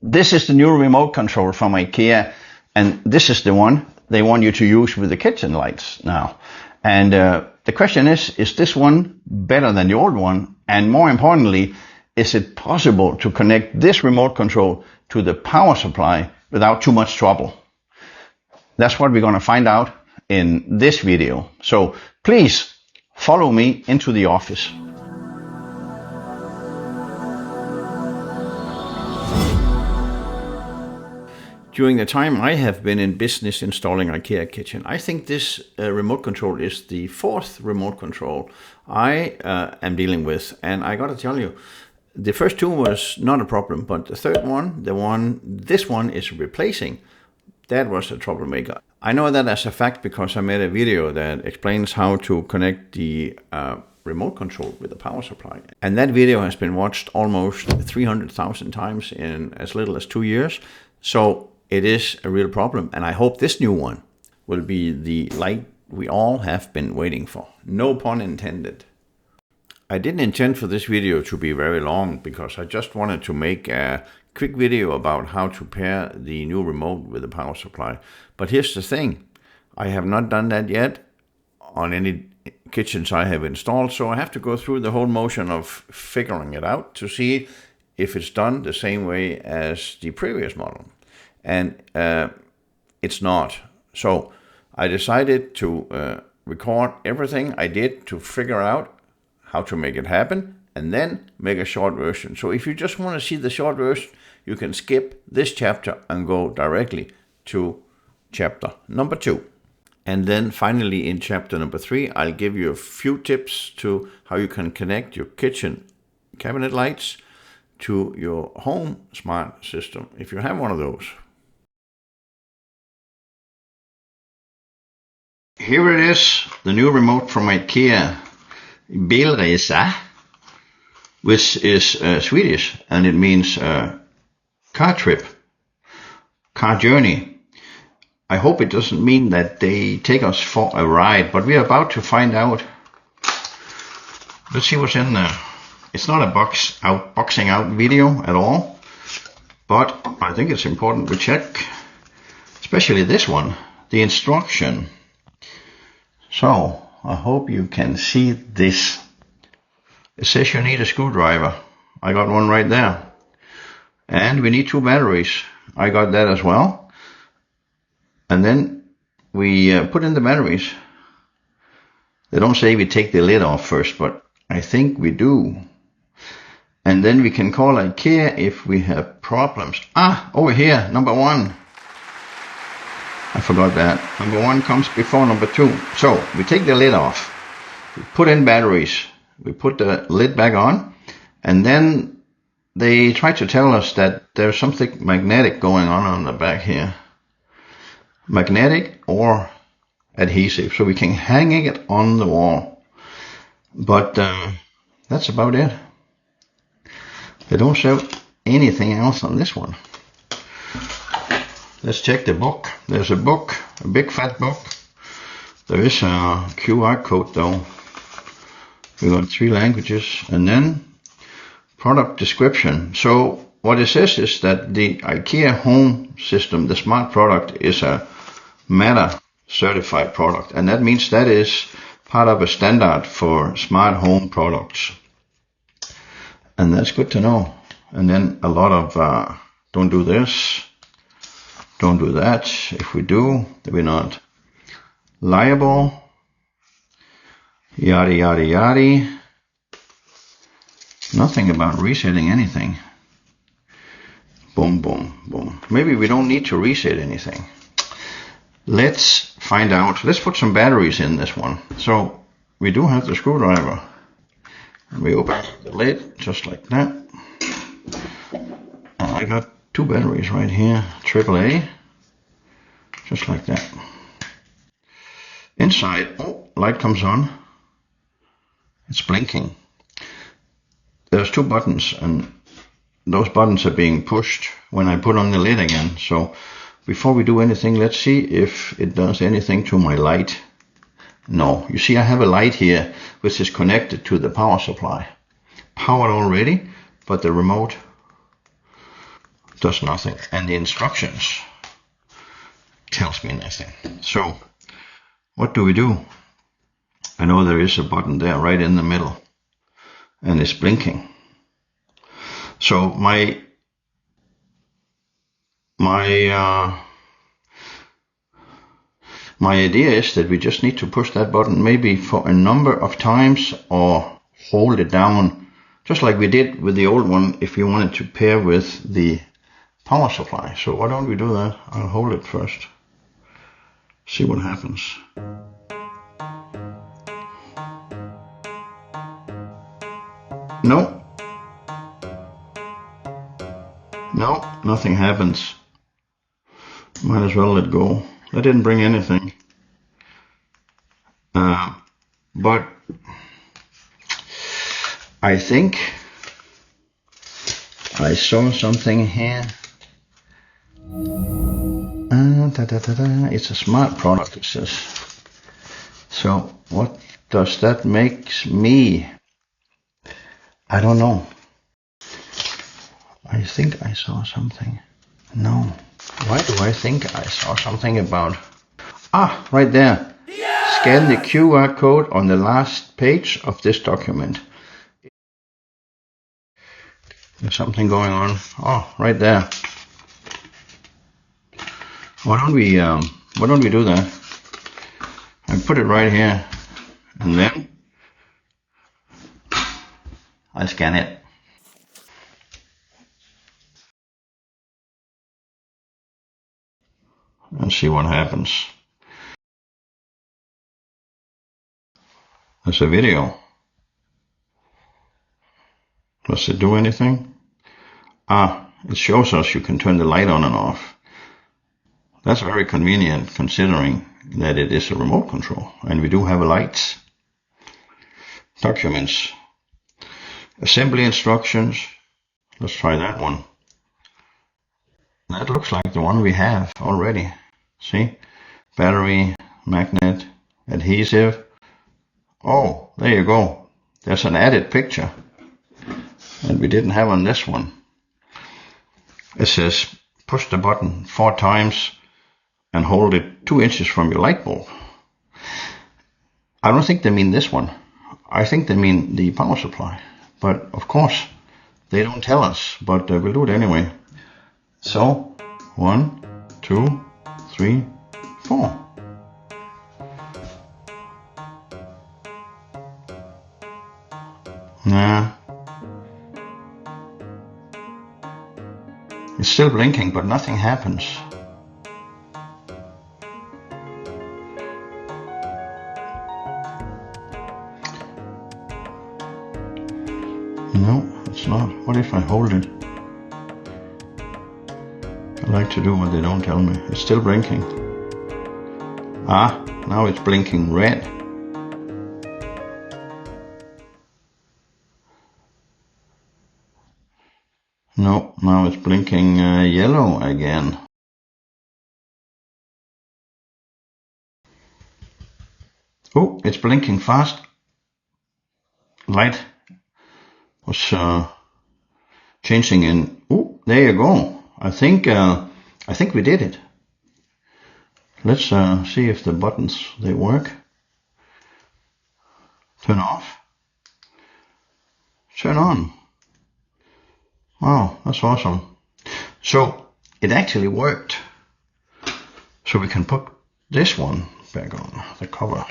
This is the new remote control from Ikea, and this is the one they want you to use with the kitchen lights now. And the question is this one better than the old one? And more importantly, is it possible to connect this remote control to the power supply without too much trouble? That's what we're going to find out in this video. So please follow me into the office. During the time I have been in business installing IKEA kitchen, I think this remote control is the fourth remote control I am dealing with. And I got to tell you, the first two was not a problem, but the third one, this one is replacing, that was a troublemaker. I know that as a fact because I made a video that explains how to connect the remote control with the power supply. And that video has been watched almost 300,000 times in as little as 2 years. So it is a real problem, and I hope this new one will be the light we all have been waiting for. No pun intended. I didn't intend for this video to be very long because I just wanted to make a quick video about how to pair the new remote with the power supply. But here's the thing, I have not done that yet on any kitchens I have installed, so I have to go through the whole motion of figuring it out to see if it's done the same way as the previous model. And it's not. So I decided to record everything I did to figure out how to make it happen and then make a short version. So if you just want to see the short version, you can skip this chapter and go directly to chapter number 2. And then finally in chapter number 3, I'll give you a few tips to how you can connect your kitchen cabinet lights to your home smart system, if you have one of those. Here it is, the new remote from Ikea Bilresa, which is Swedish, and it means car trip, car journey. I hope it doesn't mean that they take us for a ride, but we are about to find out. Let's see what's in there. It's not a boxing out video at all, but I think it's important to check, especially this one, the instruction. So, I hope you can see this. It says you need a screwdriver. I got one right there. And we need 2 batteries. I got that as well. And then we put in the batteries. They don't say we take the lid off first, but I think we do. And then we can call IKEA if we have problems. Over here, number 1. I forgot that. Number 1 comes before number 2. So we take the lid off, we put in batteries, we put the lid back on, and then they try to tell us that there's something magnetic going on the back here. Magnetic or adhesive, so we can hang it on the wall. But that's about it. They don't show anything else on this one. Let's check the book. There's a book, a big fat book. There is a QR code though. We got 3 languages, and then product description. So what it says is that the IKEA home system, the smart product, is a Matter certified product, and that means that is part of a standard for smart home products. And that's good to know. And then a lot of don't do this, don't do that. If we do, we're not liable. Yada yada yada. Nothing about resetting anything. Boom boom boom. Maybe we don't need to reset anything. Let's find out. Let's put some batteries in this one. So we do have the screwdriver. And we open the lid just like that. I got 2 batteries right here, AAA, just like that. Inside, light comes on. It's blinking. There's 2 buttons, and those buttons are being pushed when I put on the lid again. So before we do anything, let's see if it does anything to my light. No, you see I have a light here which is connected to the power supply. Powered already, but the remote does nothing, and the instructions tells me nothing. So what do we do? I know there is a button there right in the middle, and it's blinking. So my idea is that we just need to push that button maybe for a number of times, or hold it down, just like we did with the old one if you wanted to pair with the power supply. So why don't we do that? I'll hold it first. See what happens. No. No, nothing happens. Might as well let go. That didn't bring anything. But I think I saw something here. It's a smart product, it says. So what does that make me? I don't know. I think I saw something. No. Why do I think I saw something about? Ah, right there. Yeah! Scan the QR code on the last page of this document. There's something going on. Oh, right there. Why don't we do that? I put it right here, and then I scan it. And see what happens. There's a video. Does it do anything? Ah, it shows us you can turn the light on and off. That's very convenient considering that it is a remote control and we do have lights. Documents. Assembly instructions. Let's try that one. That looks like the one we have already. See? Battery, magnet, adhesive. Oh, there you go. There's an added picture that we didn't have on this one. It says push the button 4 times and hold it 2 inches from your light bulb. I don't think they mean this one. I think they mean the power supply. But of course, they don't tell us, but we'll do it anyway. So, 1, 2, 3, 4. Nah. It's still blinking, but nothing happens. No, it's not. What if I hold it? I like to do what they don't tell me. It's still blinking. Ah, now it's blinking red. No, now it's blinking yellow again. Oh, it's blinking fast. Light was changing in. Oh, there you go. I think we did it. Let's see if the buttons they work. Turn off. Turn on. Wow, that's awesome. So it actually worked. So we can put this one back on, the cover.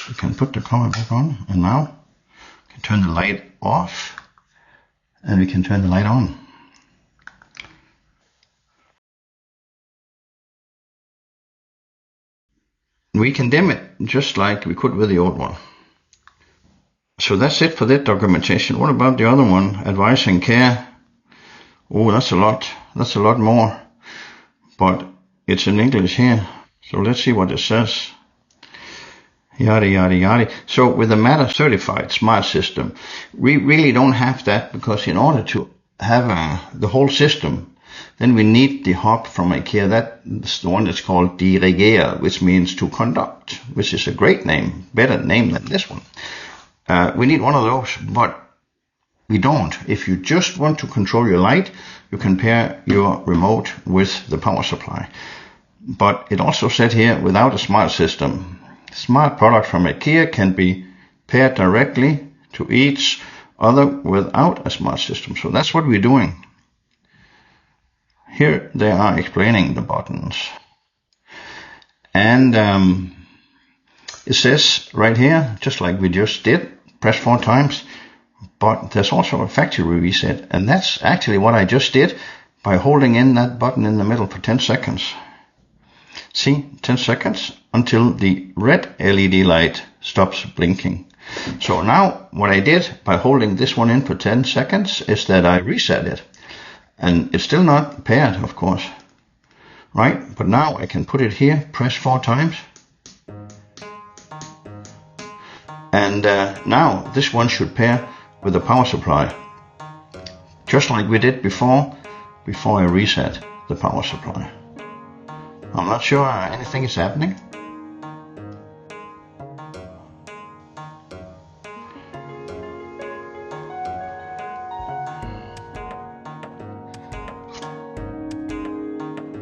We can put the cover back on, and now we can turn the light off and we can turn the light on. We can dim it just like we could with the old one. So that's it for that documentation. What about the other one? Advice and care. Oh, that's a lot more. But it's in English here. So let's see what it says. Yada, yada, yada. So with the Matter certified smart system, we really don't have that, because in order to have the whole system, then we need the hub from Ikea. That's the one that's called dirigere, which means to conduct, which is a great name, better name than this one. We need one of those, but we don't. If you just want to control your light, you can pair your remote with the power supply. But it also said here, without a smart system. Smart product from Ikea can be paired directly to each other without a smart system. So that's what we're doing. Here they are explaining the buttons. And it says right here, just like we just did, press 4 times. But there's also a factory reset. And that's actually what I just did by holding in that button in the middle for 10 seconds. See, 10 seconds until the red LED light stops blinking. So now what I did by holding this one in for 10 seconds is that I reset it. And it's still not paired, of course. Right? But now I can put it here, press 4 times. And now this one should pair with the power supply. Just like we did before I reset the power supply. I'm not sure anything is happening.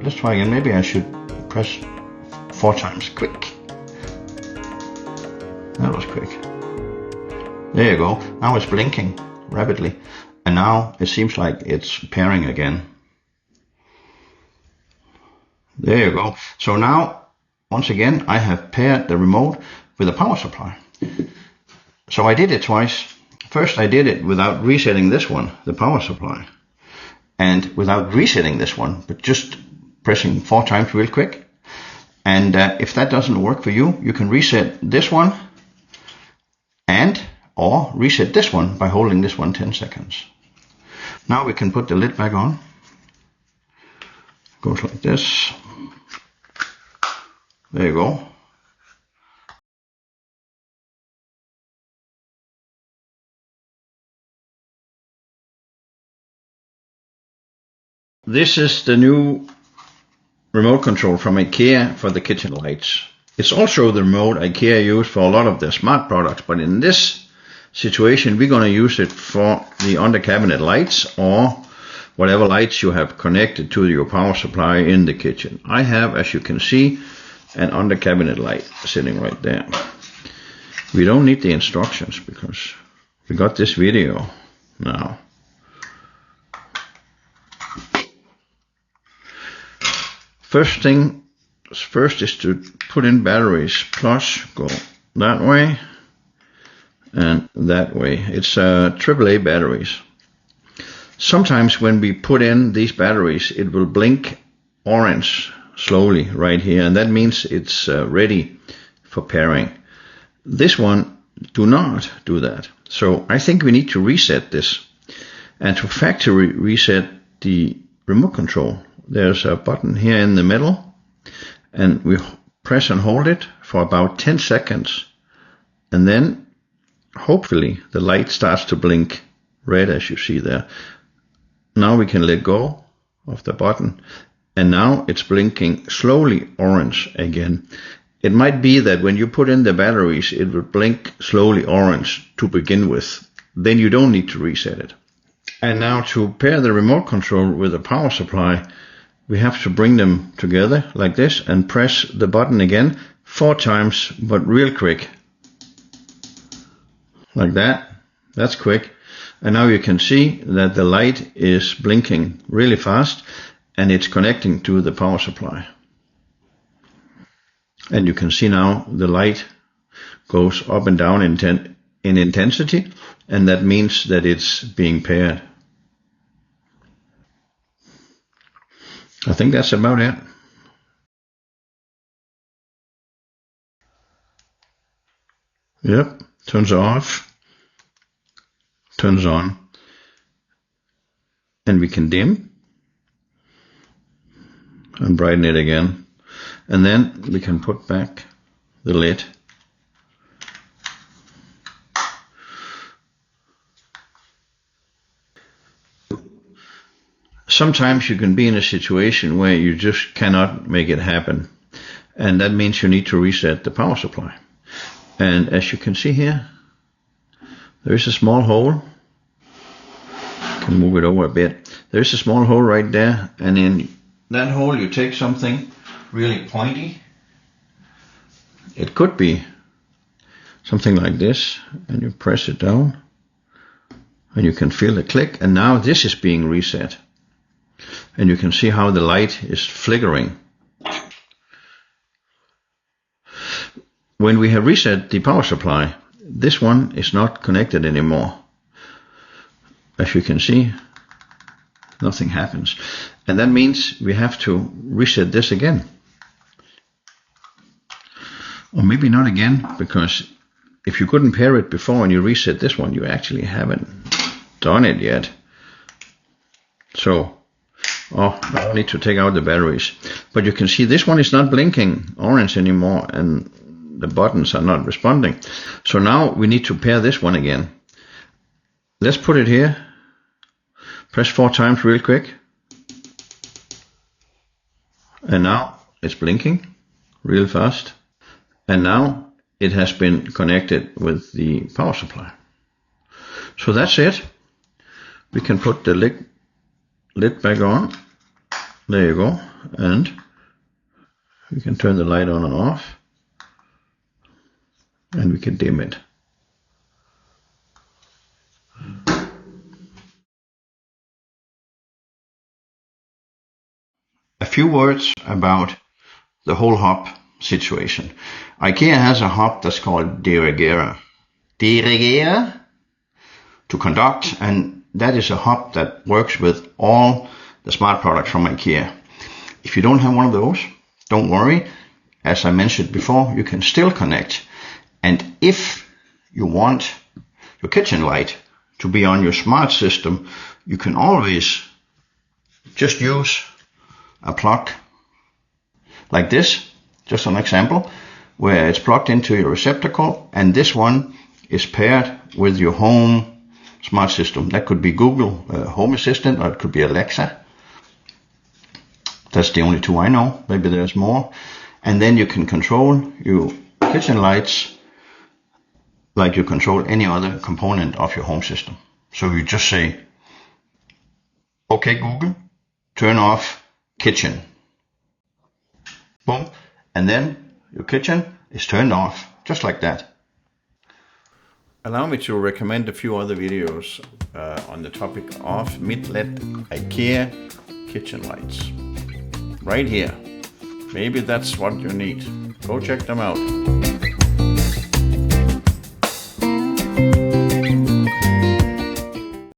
Let's try again. Maybe I should press 4 times quick. That was quick. There you go. Now it's blinking rapidly. And now it seems like it's pairing again. There you go. So now, once again, I have paired the remote with a power supply. So I did it twice. First I did it without resetting this one, the power supply. And without resetting this one, but just pressing 4 times real quick. And if that doesn't work for you, you can reset this one or reset this one by holding this one 10 seconds. Now we can put the lid back on. Goes like this. There you go. This is the new remote control from Ikea for the kitchen lights. It's also the remote Ikea use for a lot of their smart products, but in this situation we're going to use it for the under cabinet lights or whatever lights you have connected to your power supply in the kitchen. I have, as you can see, an under cabinet light sitting right there. We don't need the instructions because we got this video now. First thing first is to put in batteries. Plus go that way and that way. It's AAA batteries. Sometimes when we put in these batteries, it will blink orange slowly right here, and that means it's ready for pairing. This one do not do that. So I think we need to reset this. And to factory reset the remote control, there's a button here in the middle, and we press and hold it for about 10 seconds. And then hopefully the light starts to blink red, as you see there. Now we can let go of the button, and now it's blinking slowly orange again. It might be that when you put in the batteries, it will blink slowly orange to begin with. Then you don't need to reset it. And now to pair the remote control with the power supply, we have to bring them together like this and press the button again 4 times, but real quick. Like that. That's quick. And now you can see that the light is blinking really fast and it's connecting to the power supply. And you can see now the light goes up and down in intensity, and that means that it's being paired. I think that's about it. Yep, turns off, turns on, and we can dim and brighten it again. And then we can put back the lid. Sometimes you can be in a situation where you just cannot make it happen. And that means you need to reset the power supply. And as you can see here, there is a small hole Move it over a bit. There's a small hole right there, and in that hole you take something really pointy. It could be something like this, and you press it down, and you can feel the click, and now this is being reset. And you can see how the light is flickering. When we have reset the power supply, this one is not connected anymore. As you can see, nothing happens. And that means we have to reset this again. Or maybe not again, because if you couldn't pair it before and you reset this one, you actually haven't done it yet. So, I need to take out the batteries. But you can see this one is not blinking orange anymore, and the buttons are not responding. So now we need to pair this one again. Let's put it here. Press 4 times real quick. And now it's blinking real fast. And now it has been connected with the power supply. So that's it. We can put the lid back on. There you go. And we can turn the light on and off. And we can dim it. A few words about the whole hub situation. Ikea has a hub that's called Dirigera. Dirigera? To conduct, and that is a hub that works with all the smart products from Ikea. If you don't have one of those, don't worry. As I mentioned before, you can still connect. And if you want your kitchen light to be on your smart system, you can always just use a plug like this, just an example, where it's plugged into your receptacle, and this one is paired with your home smart system. That could be Google Home Assistant, or it could be Alexa. That's the only two I know. Maybe there's more. And then you can control your kitchen lights like you control any other component of your home system. So you just say, okay Google, turn off kitchen. Boom. And then your kitchen is turned off, just like that. Allow me to recommend a few other videos on the topic of Mittled IKEA kitchen lights. Right here. Maybe that's what you need. Go check them out.